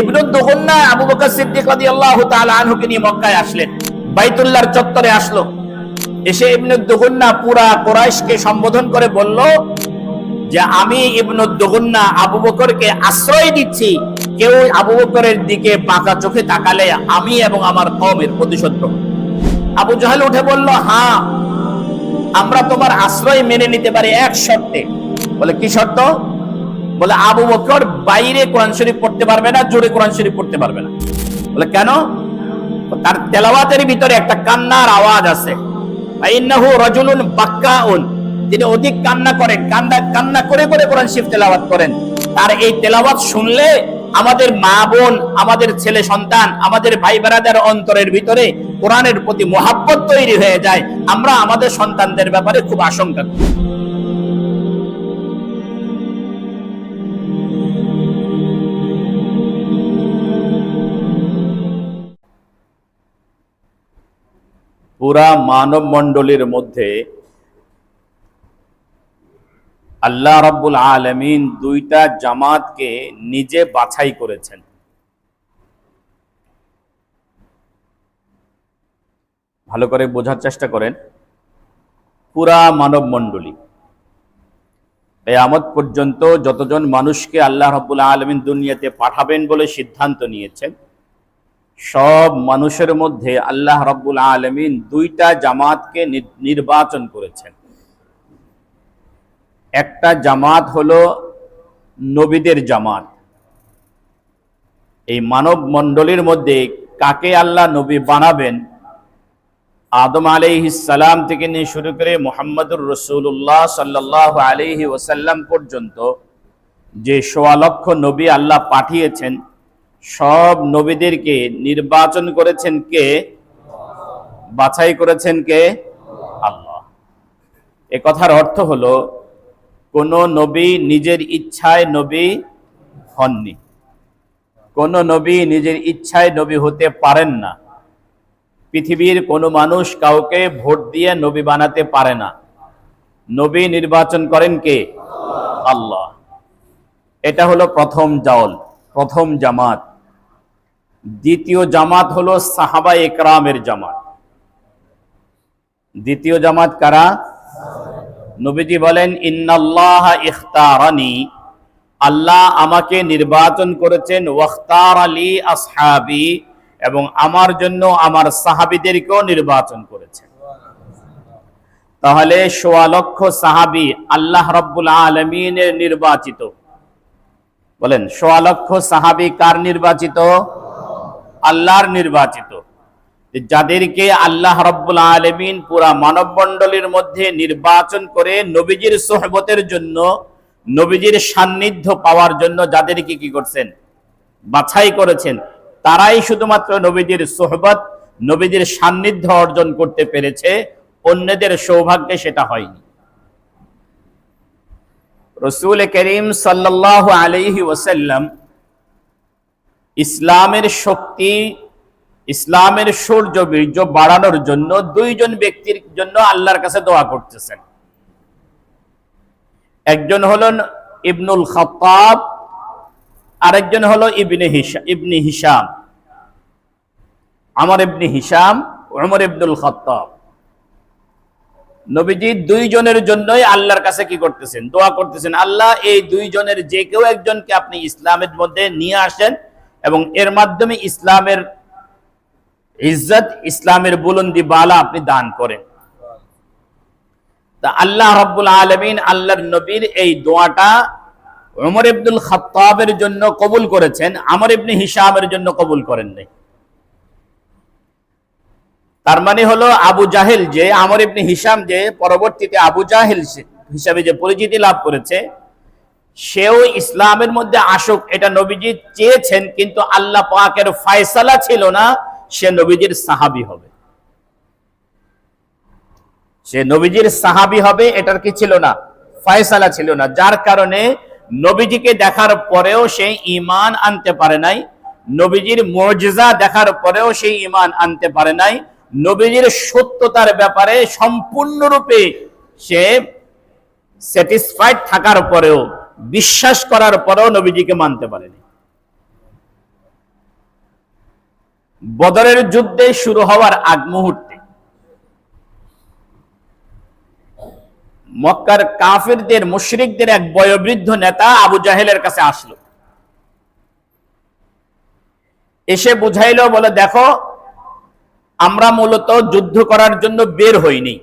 ইবনু দুগুন্না আবু বকর সিদ্দিক রাদিয়াল্লাহু তাআলা আনহুকে নিয়ে মক্কায় আসলেন, বাইতুল্লাহর চত্বরে আসলো। এসে ইবনু দুগুন্না পুরা কুরাইশকে সম্বোধন করে বলল যে আমি ইবনু দুগুন্না আবু বকরকে আশ্রয় দিচ্ছি, কেউ আবু বকরের দিকে বাঁকা চোখে তাকালে আমি এবং আমার কওমের প্রতিশোধ গ্রহণ। আবু জাহেল উঠে বলল, হ্যাঁ আমরা তোমার আশ্রয় মেনে নিতে পারি এক শর্তে। বলে কি শর্ত? বলে আবু বকর বাইরে কোরআন শরীফ পড়তে পারবে না, জোরে কোরআন শরীফ পড়তে পারবে না। বলে কেন? তার তেলাওয়াতের ভিতরে একটা কান্নার আওয়াজ আছে। ইন্নাহু রাজুলুন বাক্কাউন, তিনি অধিক কান্না করেন, কান্না করে করে কোরআন শরীফ তেলাওয়াত করেন। তার এই তেলাওয়াত শুনলে আমাদের মা বোন, আমাদের ছেলে সন্তান, আমাদের ভাই বেরাদের অন্তরের ভিতরে কোরআনের প্রতি মহাব্বত তৈরি হয়ে যায়। আমরা আমাদের সন্তানদের ব্যাপারে খুব আশঙ্কা করি। পুরা মানব মণ্ডলীর মধ্যে আল্লাহ রাব্বুল আলামিন দুইটা জামাতকে নিজে বাছাই করেছেন। ভালো করে বোঝার চেষ্টা করেন। পুরা মানব মণ্ডলী কিয়ামত পর্যন্ত যতজন মানুষকে আল্লাহ রাব্বুল আলামিন দুনিয়াতে পাঠাবেন বলে সিদ্ধান্ত নিয়েছেন, সব মানুষের মধ্যে আল্লাহ রাব্বুল আলামিন দুইটা জামাতকে নির্বাচন করেছেন। একটা জামাত হলো নবীদের জামাত। এই মানব মণ্ডলীর মধ্যে কাকে আল্লাহ নবী বানাবেন, আদম আলাইহিস সালাম থেকে নিয়ে শুরু করে মুহাম্মদুর রাসূলুল্লাহ সাল্লাল্লাহু আলাইহি ওয়াসাল্লাম পর্যন্ত যে ১৬ লক্ষ নবী আল্লাহ পাঠিয়েছেন, সব নবীদেরকে নির্বাচন করেছেন কে? বাছাই করেছেন কে? আল্লাহ। এ কথার অর্থ হলো কোন নবী নিজের ইচ্ছায় নবী হননি, কোন নবী নিজের ইচ্ছায় নবী হতে পারেন না। পৃথিবীর কোনো মানুষ কাউকে ভোট দিয়ে নবী বানাতে পারে না। নবী নির্বাচন করেন কে? আল্লাহ। এটা হলো প্রথম দল, প্রথম জামাত। দ্বিতীয় জামাত হলো সাহাবা একরামের জামাত। দ্বিতীয় জামাত কারা? নবীজি বলেন, ইন্নাল্লাহা ইখতারানি, আল্লাহ আমাকে নির্বাচন করেছেন, ওয়াখতার আলী আসহাবি, এবং আমার জন্য আমার সাহাবীদেরকেও নির্বাচন করেছেন। তাহলে ১৬ লক্ষ সাহাবী আল্লাহ রাব্বুল আলামিনের নির্বাচিত। বলেন ১৬ লক্ষ সাহাবী কার নির্বাচিত? আল্লাহর নির্বাচিত। যাদেরকে আল্লাহ রাব্বুল আলামিন পুরা মানব মণ্ডলীর মধ্যে নির্বাচন করে নবীজির সোহবতের জন্য, নবীজির সান্নিধ্য পাওয়ার জন্য যাদেরকে কি করছেন? বাছাই করেছেন। তারাই শুধুমাত্র নবীজির সোহবত, নবীজির সান্নিধ্য অর্জন করতে পেরেছে, অন্যদের সৌভাগ্যে সেটা হয়নি। রাসূল করিম সাল্লাল্লাহু আলাইহি ওয়াসাল্লাম ইসলামের শক্তি, ইসলামের সৌর্য বীর্য বাড়ানোর জন্য দুইজন ব্যক্তির জন্য আল্লাহর কাছে দোয়া করতেছেন। একজন হলেন ইবনুল খাত্তাব, আরেকজন হলো ইবনে হিশাম। আমর ইবনে হিশাম, উমর ইবনুল খাত্তাব। নবীজি দুইজনের জন্যই আল্লাহর কাছে কি করতেছেন? দোয়া করতেছেন, আল্লাহ এই দুইজনের যে কেউ একজনকে আপনি ইসলামের মধ্যে নিয়ে আসেন এবং এর মাধ্যমে ইসলামের ইজ্জত, ইসলামের বুলন্দি বালা আপনি দান করেন। তা আল্লাহ রাব্বুল আলামিন আল্লাহর নবীর এই দোয়াটা উমর ইবনুল খাত্তাবের জন্য কবুল করেছেন, আমর ইবনে হিশামের জন্য কবুল করেন নাই। তার মানে হলো আবু জাহেল যে, আমর ইবনে হিশাম যে পরবর্তীতে আবু জাহেল হিসাবে যে পরিচিতি লাভ করেছে, সেও ইসলামের মধ্যে আসুক এটা নবীজি চেয়েছেন, কিন্তু আল্লাহ পাকের ফয়সালা ছিল না সে নবীজির সাহাবী হবে। সে নবীজির সাহাবী হবে এটার কি ছিল না? ফয়সালা ছিল না। যার কারণে নবীজিকে দেখার পরেও সে ঈমান আনতে পারে নাই, নবীজির মুজিজা দেখার পরেও সে ঈমান আনতে পারে নাই, নবীজির সত্যতার ব্যাপারে সম্পূর্ণরূপে সে স্যাটিসফাইড থাকার পরেও, বিশ্বাস করার পরেও নবীজিকে মানতে পারেনি। বদরের যুদ্ধে শুরু হওয়ার আগ মুহূর্তে মক্কার কাফিরদের মুশরিকদের এক বয়োবৃদ্ধ নেতা আবু জাহেলের কাছে আসলো, এসে বুঝাইলো, বলে দেখো আমরা মূলত যুদ্ধ করার জন্য বের হইনি,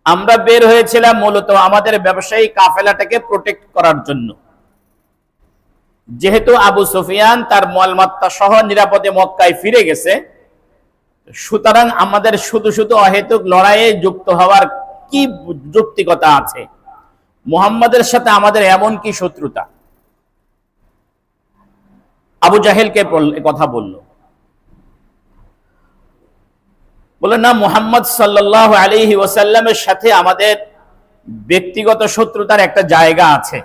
আমরা বের হয়েছিলাম মূলত আমাদের ব্যবসায়ী কাফেলাটাকে প্রোটেক্ট করার জন্য। যেহেতু আবু সুফিয়ান তার মালমাত্তা সহ নিরাপদে মক্কায় ফিরে গেছে, সুতরাং আমাদের শুধু শুধু অহেতুক লড়াইয়ে যুক্ত হওয়ার কি যৌক্তিকতা আছে? মুহাম্মাদের সাথে আমাদের এমন কি শত্রুতা? আবু জাহেলকে কথা বলল, বলে না, মুহাম্মদ সাল্লাল্লাহু আলাইহি ওয়াসাল্লামের সাথে আমাদের ব্যক্তিগত শত্রুতার একটা জায়গা আছে।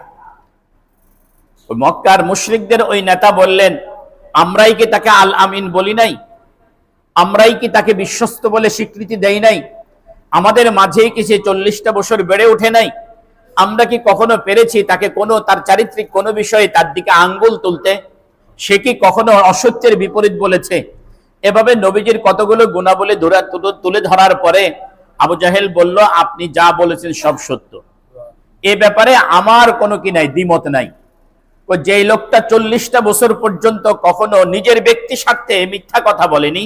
মক্কার মুশরিকদের ওই নেতা বললেন, আমরাই কি তাকে আল আমিন বলি নাই? আমরাই কি তাকে বিশ্বস্ত বলে স্বীকৃতি দেই নাই? আমাদের মাঝেই কি সে 40টা বছর বেড়ে ওঠে নাই? আমরা কি কখনো পেরেছি তাকে কোনো তার চারিত্রিক কোনো বিষয়ে তার দিকে আঙ্গুল তুলতে? সে কি কখনো অসত্যের বিপরীত বলেছে? এভাবে নবীজির কতগুলো গুণাবলী তুলে ধরার পরে আবু জাহেল বলল, আপনি যা বলেছেন সব সত্য, এ ব্যাপারে আমার কোনো কি নাই, দ্বিমত নাই। যে লোকটা 40টা বছর পর্যন্ত কখনো নিজের ব্যক্তি স্বার্থে মিথ্যা কথা বলেনি,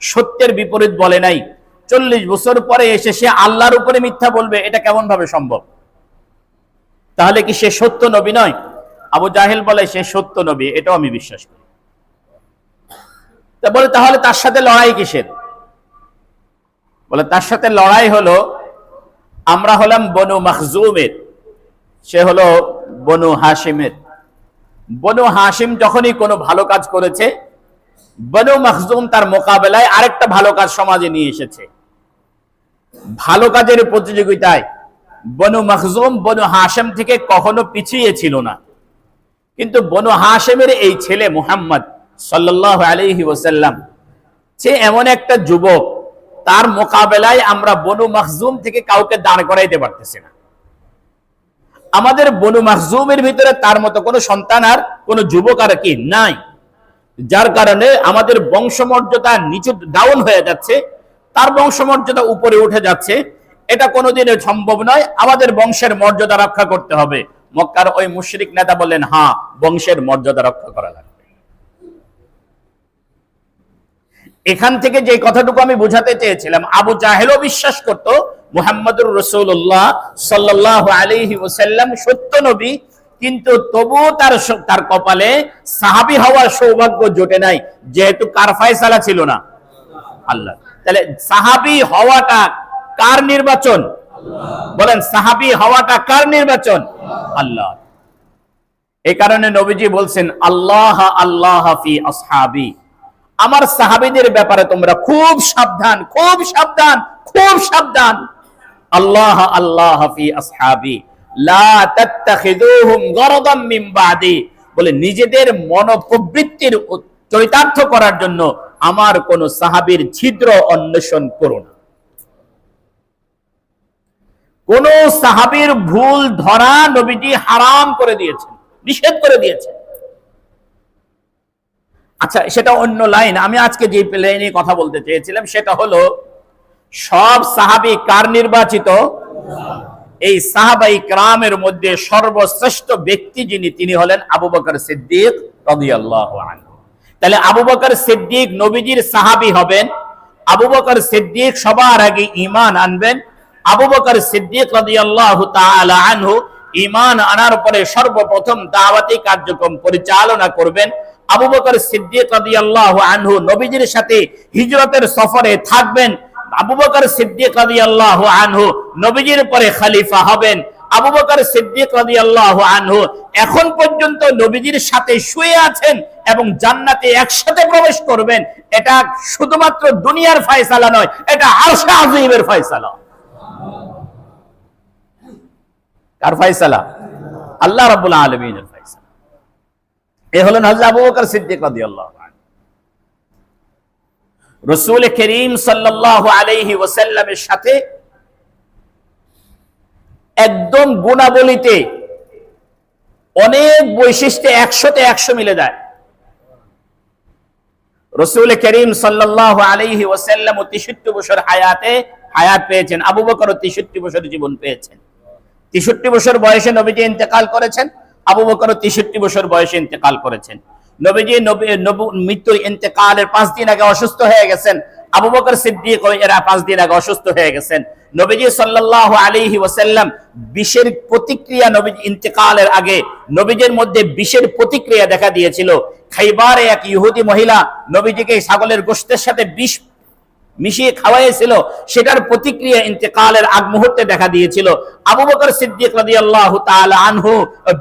সত্যের বিপরীত বলে নাই, 40 বছর পরে এসে সে আল্লাহর উপরে মিথ্যা বলবে, এটা কেমন ভাবে সম্ভব? তাহলে কি সে সত্য নবী নয়? আবু জাহেল বলে, সে সত্য নবী, এটাও আমি বিশ্বাস করি। তা বলে, তাহলে তার সাথে লড়াই কিসের? বলে, তার সাথে লড়াই হলো, আমরা হলাম বনু মাখজুমের, সে হলো বনু হাশিমের। বনু হাশিম যখনই কোনো ভালো কাজ করেছে, বনু মাখজুম তার মোকাবেলায় আরেকটা ভালো কাজ সমাজে নিয়ে এসেছে। ভালো কাজের প্রতিযোগিতায় বনু মাখজুম বনু হাশিম থেকে কখনো পিছিয়ে ছিল না। কিন্তু বনু হাশিমের এই ছেলে মুহাম্মদ সাল্লাল্লাহু আলাইহি ওয়াসাল্লাম, সে এমন একটা যুবক, তার মোকাবেলায় আমরা বনু মাখজুম থেকে কাউকে দাঁড় করাইতে পারতেছি না। আমাদের বনু মাখজুমের ভিতরে তার মতো কোনো সন্তান আর কোনো যুবক আর কি নাই, যার কারণে আমাদের বংশমর্যাদা নিচু ডাউন হয়ে যাচ্ছে, তার বংশমর্যাদা উপরে উঠে যাচ্ছে। এটা কোনোদিনই সম্ভব নয়, আমাদের বংশের মর্যাদা রক্ষা করতে হবে। মক্কার ওই মুশরিক নেতা বললেন, হ্যাঁ, বংশের মর্যাদা রক্ষা করা লাগবে। এখান থেকে যে কথাটুকু আমি বোঝাতে চেয়েছিলাম, আবু জাহেলও বিশ্বাস করত মুহাম্মদুর রাসূলুল্লাহ সাল্লাল্লাহু আলাইহি ওয়াসাল্লাম সত্য নবী, কিন্তু তবুও তার কপালে সাহাবী হওয়ার সৌভাগ্য জোটে নাই, যেহেতু কার ফয়সালা ছিল না? আল্লাহ। তাহলে সাহাবী হওয়াটা কার নির্বাচন? বলেন, সাহাবী হওয়াটা কার নির্বাচন? আল্লাহ। এই কারণে নবীজি বলছেন, আল্লাহ আল্লাহ ফি আসহাবি, আমার সাহাবীদের ব্যাপারে তোমরা খুব সাবধান, খুব সাবধান, খুব সাবধান। আল্লাহ আল্লাহ ফি আসহাবি লা তাত্তাখিযুহুম গরাদাম মিন বাদি, বলে নিজেদের মনোপ্রবৃত্তির চরিতার্থ করার জন্য আমার কোন সাহাবীর ছিদ্র অন্বেষণ করো না। কোন সাহাবীর ভুল ধরা নবীজি হারাম করে দিয়েছেন, নিষেধ করে দিয়েছেন। আচ্ছা, সেটা অন্য লাইন। আমি আজকে যে লাইনে কথা বলতে চেয়েছিলাম সেটা হলো, সব সাহাবী কার নির্বাচিত? এই সাহাবাই কেরামের মধ্যে সর্বশ্রেষ্ঠ ব্যক্তি যিনি, তিনি হলেন আবু বকর সিদ্দিক রাদিয়াল্লাহু আনহু। তাহলে আবু বকর সিদ্দিক নবীজির সাহাবী হবেন, আবু বকর সিদ্দিক সবার আগে ঈমান আনবেন, আবু বকর সিদ্দিক রাদিয়াল্লাহু তাআলা আনহু ঈমান আনার পরে সর্বপ্রথম দাওয়াতি কার্যক্রম পরিচালনা করবেন। আবু বকর সিদ্দিক রাদিয়াল্লাহু আনহু নবীজির সাথে হিজরতের সফরে থাকবেন। আবু বকর সিদ্দিক রাদিয়াল্লাহু আনহু নবীজির পরে খলিফা হবেন। আবু বকর সিদ্দিক রাদিয়াল্লাহু আনহু এখন পর্যন্ত নবীজির সাথে শুয়ে আছেন এবং জান্নাতে একসাথে প্রবেশ করবেন। এটা শুধুমাত্র দুনিয়ার ফয়সালা নয়, এটা আরশে আযীমের ফয়সালা। কার ফয়সালা? আল্লাহ রাব্বুল আলামিনের ফয়সালা। এই হলেন হযরত আবু বকর সিদ্দিক রাদিয়াল্লাহু আনহু। রাসূল করিম সাল্লাল্লাহু আলাইহি ওয়াসাল্লামের সাথে একদম গুণাবলীতে অনেক বৈশিষ্ট্যে 100তে 100 মিলে যায়। রাসূল করিম সাল্লাল্লাহু আলাইহি ওয়াসাল্লাম 63 বছর হায়াত পেয়েছেন, আবু বকর 63 বছর জীবন পেয়েছেন। 63 বছর বয়সে নবীজি ইন্তেকাল করেছেন, আবু বকর 63 বছর বয়সে ইন্তেকাল করেছেন। নবীজি মৃত্যুর ইন্তেকালের 5 দিন আগে অসুস্থ হয়ে গেছেন, আবু বকর সিদ্দিক এরা 5 দিন আগে অসুস্থ হয়ে গেছেন। নবীজি সাল্লাল্লাহু আলাইহি ওয়াসাল্লাম বিষের প্রতিক্রিয়া, নবীজি ইন্তেকালের আগে নবীজির মধ্যে বিষের প্রতিক্রিয়া দেখা দিয়েছিল। খাইবারে এক ইহুদি মহিলা নবীজিকে ছাগলের গোশতের সাথে বিষ মিশিয়ে খাওয়াইছিল, সেটার প্রতিক্রিয়া ইন্তেকালের আগ মুহূর্তে দেখা দিয়েছিল। আবু বকর সিদ্দিক রাদিয়াল্লাহু তাআলা আনহু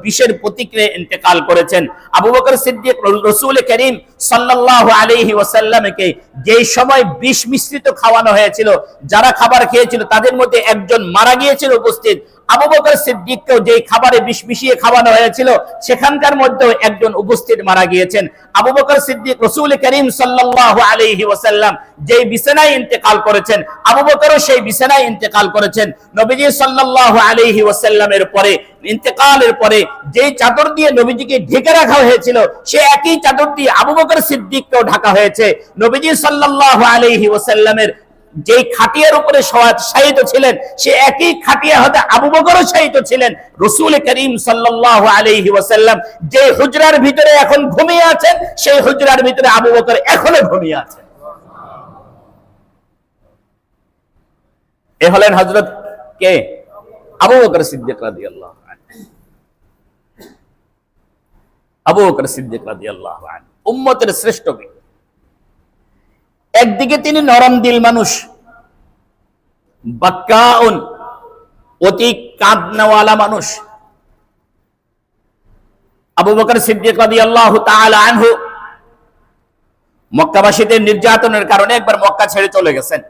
বিষের প্রতিক্রিয়া ইন্তেকাল করেছেন। আবু বকর সিদ্দিক রাসূল করিম সাল্লাল্লাহু আলাইহি ওয়াসাল্লামকে যেই সময় বিষ মিশ্রিত খাওয়ানো হয়েছিল, যারা খাবার খেয়েছিল তাদের মধ্যে একজন মারা গিয়েছিল উপস্থিত। আবু বকর সিদ্দিককেও যেই খাবারে বিষ মিশিয়ে খাওয়ানো হয়েছিল সেখানকার মধ্যেও একজন উপস্থিত মারা গিয়েছেন। আবু বকর সিদ্দিক রাসূল করিম সাল্লাল্লাহু আলাইহি ওয়াসাল্লাম যেই বিছানায় ইন্তেকাল করেছেন, আবু বকরও সেই বিছানায় ইন্তেকাল করেছেন। নবীজি সাল্লাল্লাহু আলাইহি ওয়াসাল্লামের পরে ইন্তেকালের পরে যেই চাদর দিয়ে নবীজিকে ঢেকে রাখা হয়েছিল, সে একই চাদর দিয়ে আবু বকর সিদ্দিককেও ঢাকা হয়েছে। নবীজি সাল্লাল্লাহু আলাইহি ওয়াসাল্লামের যেই খাটিয়ার উপরে শায়িত ছিলেন, সে একই খাটিয়া হতে আবু বকরও শায়িত ছিলেন। রাসূল করিম সাল্লাল্লাহু আলাইহি ওয়াসাল্লাম যে হুজরার ভিতরে এখন ঘুমিয়ে আছেন, সেই হুজরার ভিতরে আবু বকর এখনো ঘুমিয়ে আছেন। এ হলেন হযরত কে? আবু বকর সিদ্দিক রাদিয়াল্লাহু আনহু। আবু বকর সিদ্দিক রাদিয়াল্লাহু আনহু উম্মতের শ্রেষ্ঠ ব্যক্তি। একদিকে তিনি নরম দিল মানুষ, বাক্কাউন অতি কাঁদনাওয়ালা মানুষ। আবু বকর সিদ্দিক রাদিয়াল্লাহু তাআলা আনহু মক্কাবাসীদের নির্যাতনের কারণে একবার মক্কা ছেড়ে চলে গেছেন।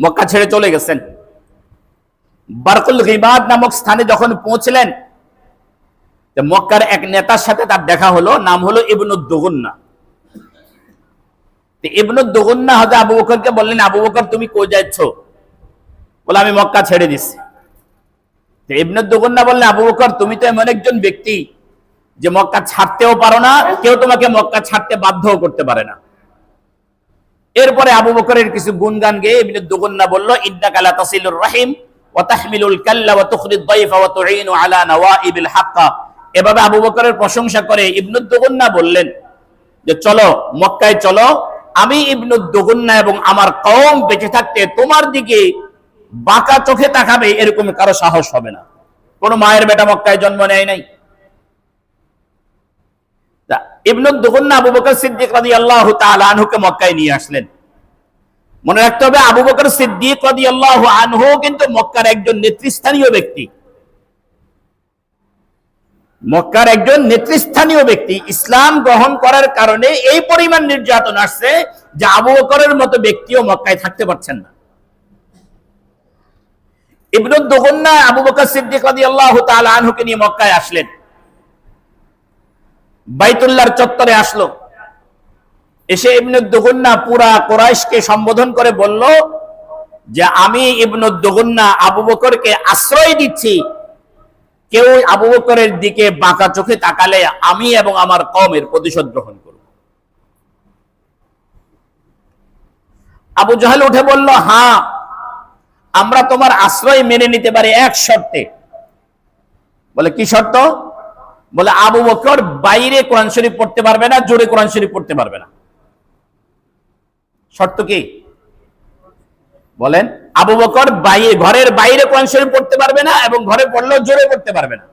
মক্কা ছেড়ে চলে গেছেন। বারকুল গিবাদ নামক স্থানে যখন পৌঁছলেন, মক্কার এক নেতার সাথে তার দেখা হলো, নাম হলো ইবনু দুগুন্না। ইবনু দুগুন্না হযরত আবু বকরকে বললেন, আবু বকর তুমি কই যাচ্ছ? বলে আমি মক্কা ছেড়ে দিচ্ছি। ইবনু দুগুন্না বললেন, আবু বকর তুমি তো এমন একজন ব্যক্তি যে মক্কা ছাড়তেও পারো না, কেউ তোমাকে মক্কা ছাড়তে বাধ্যও করতে পারে না। এরপরে আবু বকরের কিছু গুণগান গেয়ে ইবনু দুগুন্না বলল, ইন্নাকা লা তাসিলুর রাহিম ওয়া তাহমিলুল কাল্লা ওয়া তুখরিদ দাইফা ওয়া তুঈনু আলা নওয়াইবিল হক। এভাবে আবু বকরের প্রশংসা করে ইবনু দুগুন্না বললেন যে চলো মক্কায় চলো, আমি ইবনু দুগুন্না এবং আমার কওম বেঁচে থাকতে তোমার দিকে বাঁকা চোখে তাকাবে এরকম কারো সাহস হবে না। কোন মায়ের বেটা মক্কায় জন্ম নেয় নাই। ইবনু দুগুন্না আবু বকর সিদ্দিক রাদিয়াল্লাহু তাআলা আনহুকে মক্কায় নিয়ে আসলেন। মনে রাখতে হবে, আবু বকর সিদ্দিক রাদিয়াল্লাহু আনহু কিন্তু মক্কার একজন নেতৃস্থানীয় ব্যক্তি। মক্কার একজন নেতৃস্থানীয় ব্যক্তি। ইসলাম গ্রহণ করার কারণে এই পরিমাণ নির্যাতন আসছে যে আবু বকরের মতো ব্যক্তিও মক্কায় থাকতে পারছেন না। ইবনু দুগুন্না আবু বকর সিদ্দিক রাদিয়াল্লাহু তাআলা আনহুকে নিয়ে মক্কায় আসলেন। বাইতুল্লাহর চত্বরে আসলো। এসে ইবনু দুগুন্না পুরা কুরাইশকে সম্বোধন করে বলল যে আমি ইবনু দুগুন্না আবু বকরকে আশ্রয় দিচ্ছি, কেউ আবু বকরের দিকে বাঁকা চোখে তাকালে আমি এবং আমার কওমের প্রতিশোধ গ্রহণ করব। আবু জাহেল উঠে বলল, হ্যাঁ আমরা তোমার আশ্রয় মেনে নিতে পারি এক শর্তে। বলে কি শর্ত? বলে আবু বকর বাইরে কোরআন শরীফ পড়তে পারবে না, জোরে কোরআন শরীফ পড়তে পারবে না। শর্ত কি বলেন? আবু বকর ঘরের বাইরে কোরআন শরীফ পড়তে পারবে না এবং ঘরে পড়লেও জোরে পড়তে পারবে না।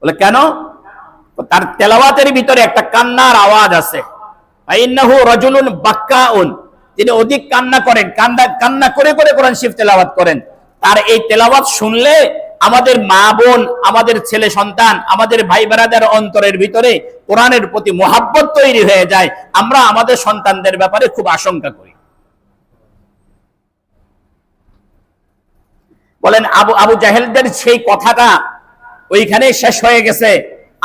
বলে কেন? তার তেলাওয়াতের ভিতরে একটা কান্নার আওয়াজ আছে। ইন্নাহু রাজুলুন বাক্কাউন, তিনি অধিক কান্না করেন, কান্না করে করে কোরআন শরীফ তেলাওয়াত করেন। তার এই তেলাওয়াত শুনলে আমাদের মা বোন, আমাদের ছেলে সন্তান, আমাদের ভাই বেরাদার অন্তরের ভিতরে কোরআনের প্রতি মোহাব্বত তৈরি হয়ে যায়। আমরা আমাদের সন্তানদের ব্যাপারে খুব আশঙ্কা করি। বলেন আবু জাহেলদের সেই কথাটা ওইখানে শেষ হয়ে গেছে?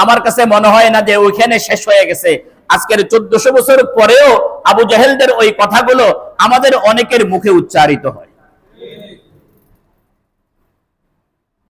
আমার কাছে মনে হয় না যে ওইখানে শেষ হয়ে গেছে। আজকের 1400 বছর পরেও আবু জাহেলদের ওই কথাগুলো আমাদের অনেকের মুখে উচ্চারিত হয়।